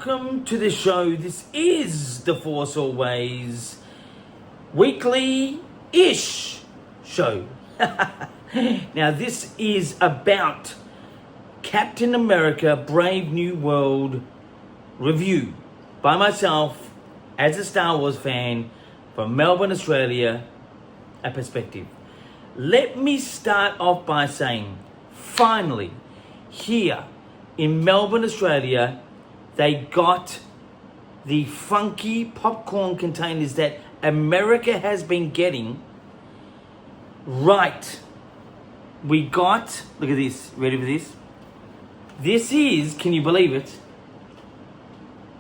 welcome to the show. This is the Force Always weekly-ish show. Now, this is about Captain America Brave New World review by myself as a Star Wars fan from Melbourne, Australia, a perspective. Let me start off by saying, finally, here in Melbourne, Australia, they got the funky popcorn containers that America has been getting right. We got, look at this, ready for this? This is, can you believe it?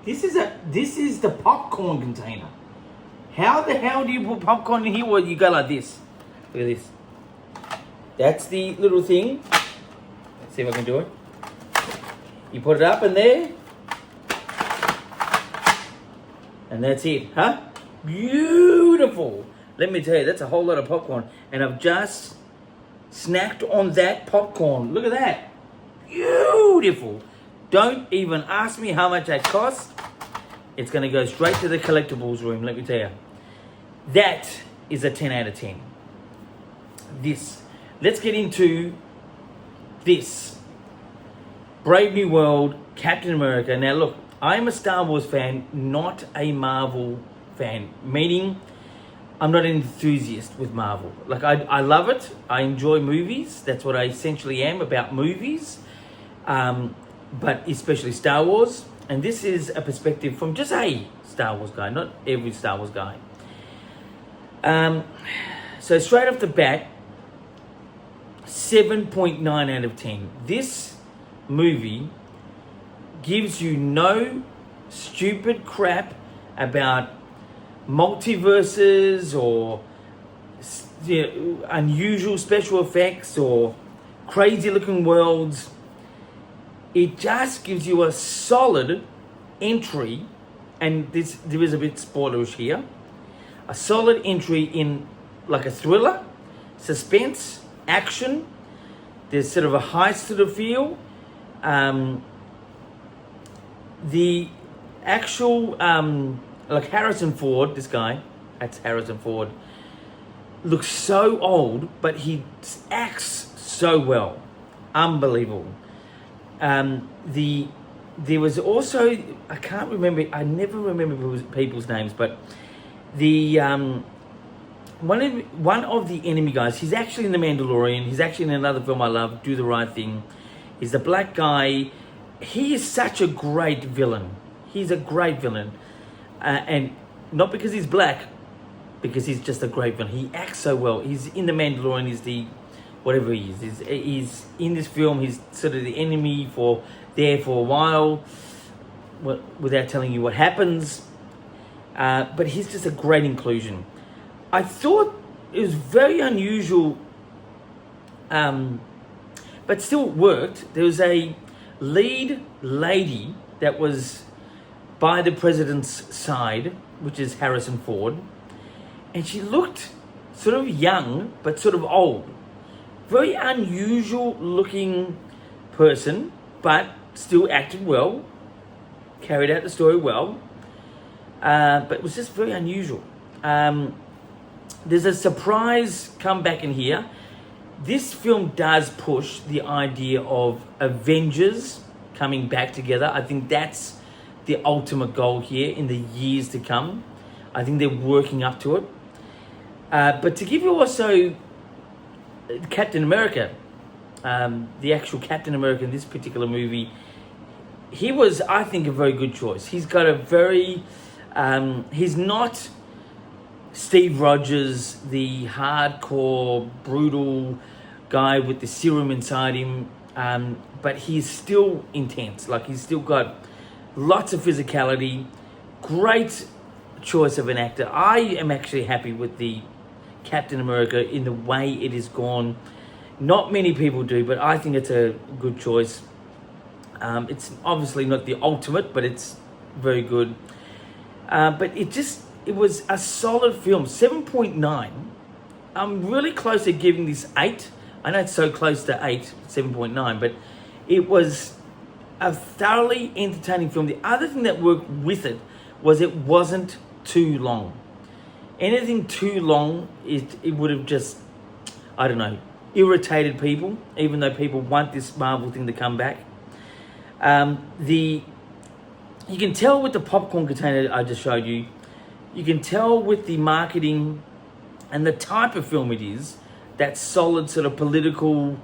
This is the popcorn container. How the hell do you put popcorn in here? Well, you go like this. Look at this. That's the little thing. Let's see if I can do it. You put it up in there. And that's it, huh? Beautiful. Let me tell you, that's a whole lot of popcorn. And I've just snacked on that popcorn. Look at that. Beautiful. Don't even ask me how much that costs. It's going to go straight to the collectibles room, let me tell you. That is a 10 out of 10. This. Let's get into this. Brave New World, Captain America. Now look, I'm a Star Wars fan, not a Marvel fan. Meaning, I'm not an enthusiast with Marvel. Like, I love it. I enjoy movies. That's what I essentially am, about movies. But especially Star Wars. And this is a perspective from just a Star Wars guy, not every Star Wars guy. So straight off the bat, 7.9 out of 10. This movie gives you no stupid crap about multiverses or unusual special effects or crazy looking worlds. It just gives you a solid entry, and there is a bit spoilerish here, a solid entry in like a thriller, suspense, action. There's sort of a heist to the feel. The actual, like Harrison Ford, this guy, that's Harrison Ford, looks so old, but he acts so well. Unbelievable. There was also, I can't remember, I never remember people's names, but the one of the enemy guys, he's actually in The Mandalorian, he's actually in another film I love, Do the Right Thing. He's the black guy. He is such a great villain. He's a great villain. And not because he's black, because he's just a great villain. He acts so well. He's in The Mandalorian, he's the, whatever he is. He's in this film, he's sort of the enemy for a while, without telling you what happens. But he's just a great inclusion. I thought it was very unusual, but still worked. There was a lead lady that was by the president's side, which is Harrison Ford, and she looked sort of young, but sort of old. Very unusual looking person, but still acted well, carried out the story well, but it was just very unusual. There's a surprise comeback in here. This film does push the idea of Avengers coming back together. I think that's the ultimate goal here in the years to come. I think they're working up to it. But to give you also Captain America, the actual Captain America in this particular movie, he was, I think, a very good choice. He's got a very, he's not Steve Rogers, the hardcore, brutal guy with the serum inside him, but he's still intense. Like, he's still got lots of physicality. Great choice of an actor. I am actually happy with the Captain America in the way it is gone. Not many people do, but I think it's a good choice. It's obviously not the ultimate, but it's very good. But it was a solid film. 7.9. I'm really close to giving this 8. I know it's so close to 8, 7.9, but it was a thoroughly entertaining film. The other thing that worked with it was it wasn't too long. Anything too long, it would have just, I don't know, irritated people, even though people want this Marvel thing to come back. You can tell with the popcorn container I just showed you, you can tell with the marketing and the type of film it is, that solid sort of political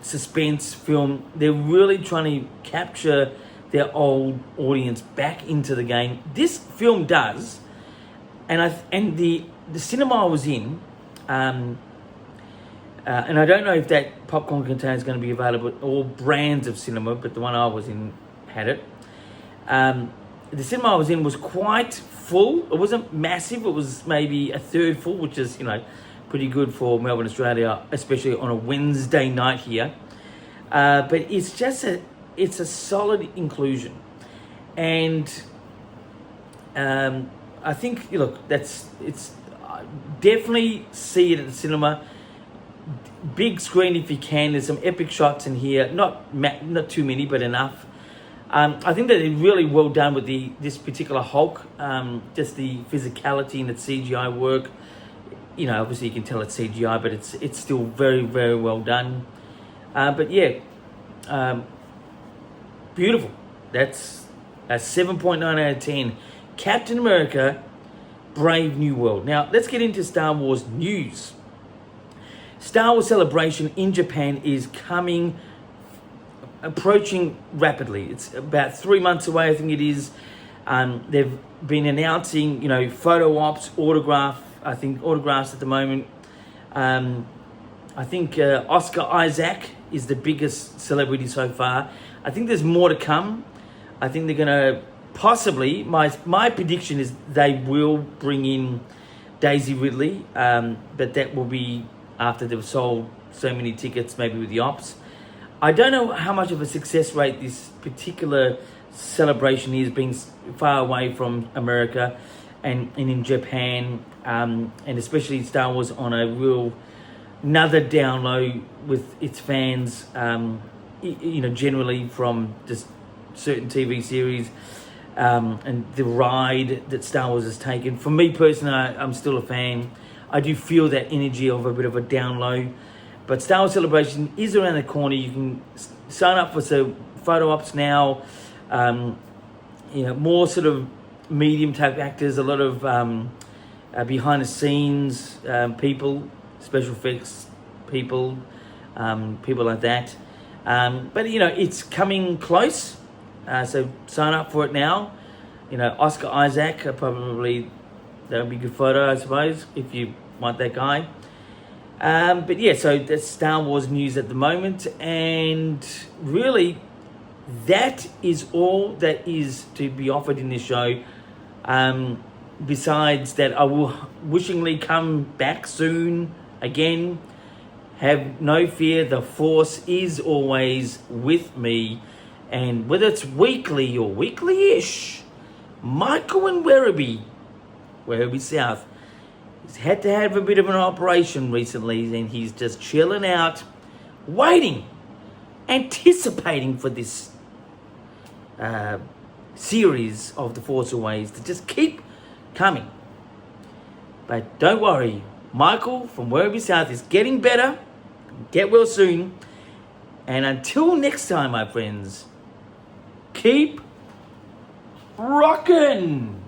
suspense film. They're really trying to capture their old audience back into the game. This film does, and the cinema I was in, and I don't know if that popcorn container is going to be available at all brands of cinema, but the one I was in had it. The cinema I was in was quite full. It wasn't massive. It was maybe a third full, which is, pretty good for Melbourne, Australia, especially on a Wednesday night here. But it's just it's a solid inclusion. And I think, definitely see it at the cinema. Big screen if you can. There's some epic shots in here. Not too many, but enough. I think that they're really well done with this particular Hulk. Just the physicality and the CGI work. Obviously you can tell it's CGI, but it's still very, very well done. But yeah, beautiful. That's a 7.9 out of 10. Captain America, Brave New World. Now let's get into Star Wars news. Star Wars Celebration in Japan is approaching rapidly. It's about 3 months away, I think it is. They've been announcing, photo ops, autographs at the moment. I think Oscar Isaac is the biggest celebrity so far. I think there's more to come. I think they're going to possibly, my prediction is they will bring in Daisy Ridley, but that will be after they've sold so many tickets, maybe with the ops. I don't know how much of a success rate this particular celebration is, being far away from America and in Japan, and especially Star Wars on another download with its fans, generally from just certain TV series, and the ride that Star Wars has taken. For me personally, I'm still a fan. I do feel that energy of a bit of a download. But Star Wars Celebration is around the corner. You can sign up for some photo ops now. More sort of medium type actors, a lot of behind the scenes people, special effects people, people like that. But it's coming close. So sign up for it now. Oscar Isaac, probably that would be a good photo, I suppose, if you want that guy. But yeah, so that's Star Wars news at the moment, and really that is all that is to be offered in this show. Besides that, I will wishingly come back soon again. Have no fear, the Force is always with me, and whether it's weekly or weekly-ish, Michael and Werribee South, he's had to have a bit of an operation recently, and he's just chilling out, waiting, anticipating for this series of The Force Awakens to just keep coming. But don't worry, Michael from Werribee South is getting better. Get well soon. And until next time, my friends, keep rocking.